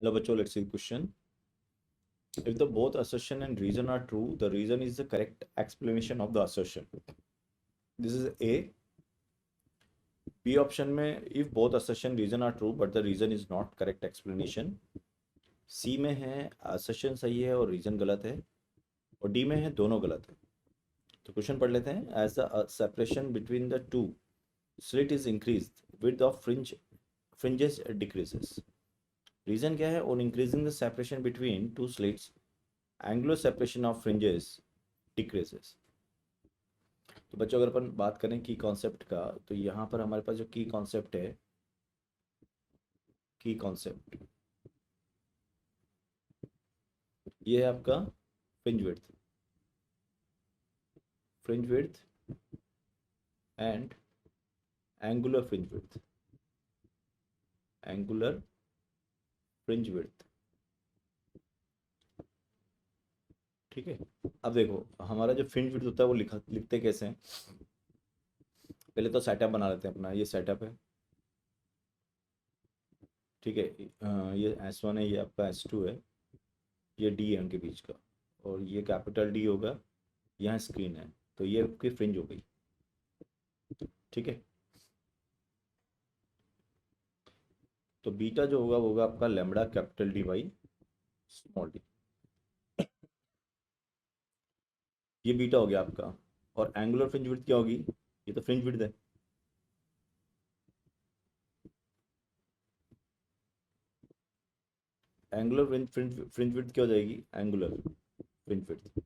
Hello, bachcho, let's see the question. If the both assertion and reason are true, the reason is the correct explanation of the assertion. This is A. B option में if both assertion reason are true but the reason is not correct explanation. C में है assertion सही है और reason गलत है, और D में है दोनों गलत है. तो क्वेश्चन पढ़ लेते हैं. As the separation between the two slit is increased, width of fringes decreases. Reason क्या है? On increasing the separation between two slits, angular separation of fringes decreases. तो बच्चों अगर अपन बात करें की कॉन्सेप्ट का, तो यहाँ पर हमारे पास जो की कॉन्सेप्ट है, की कॉन्सेप्ट ये है आपका fringe width, fringe width and angular fringe width, angular fringe width. ठीक है. अब देखो हमारा जो फ्रिंज विड्थ होता है वो लिखते कैसे हैं. पहले तो सेटअप बना लेते हैं अपना. ये सेटअप है. ठीक है. ये S1 है, ये आपका S2 है, ये D है उनके बीच का, और ये कैपिटल D होगा. यहाँ स्क्रीन है, तो ये आपकी फ्रिंज हो गई. ठीक है. तो बीटा जो होगा वो होगा आपका lambda capital D by small D. ये बीटा हो गया आपका. और एंगुलर फ्रिंज विड्थ क्या होगी? ये तो फ्रिंज विड्थ है. एंगुलर फ्रिंज विड्थ क्या हो जाएगी? Angular fringe width,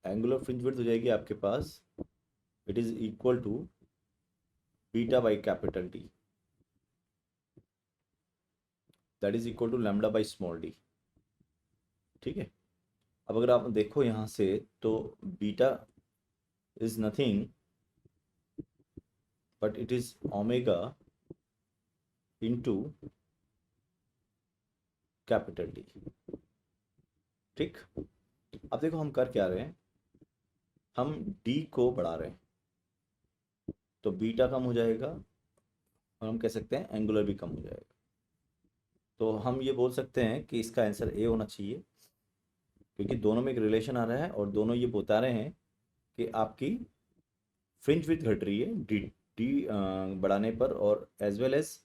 angular fringe width हो जाएगी आपके पास. It is equal to beta by capital D, that is equal to lambda by small D. ठीक है. अब अगर आप देखो यहाँ से, तो beta is nothing but it is omega into capital D. ठीक. अब देखो हम कर क्या रहे हैं, हम डी को बढ़ा रहे हैं, तो बीटा कम हो जाएगा और हम कह सकते हैं एंगुलर भी कम हो जाएगा. तो हम ये बोल सकते हैं कि इसका आंसर ए होना चाहिए, क्योंकि दोनों में एक रिलेशन आ रहा है और दोनों ये बता रहे हैं कि आपकी फ्रिंज विड्थ घट रही है डी डी बढ़ाने पर, और एज वेल एज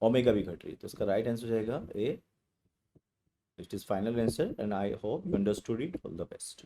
ओमेगा भी घट रही है. तो इसका राइट आंसर हो जाएगा A. It is final answer and I hope you understood it. All the best.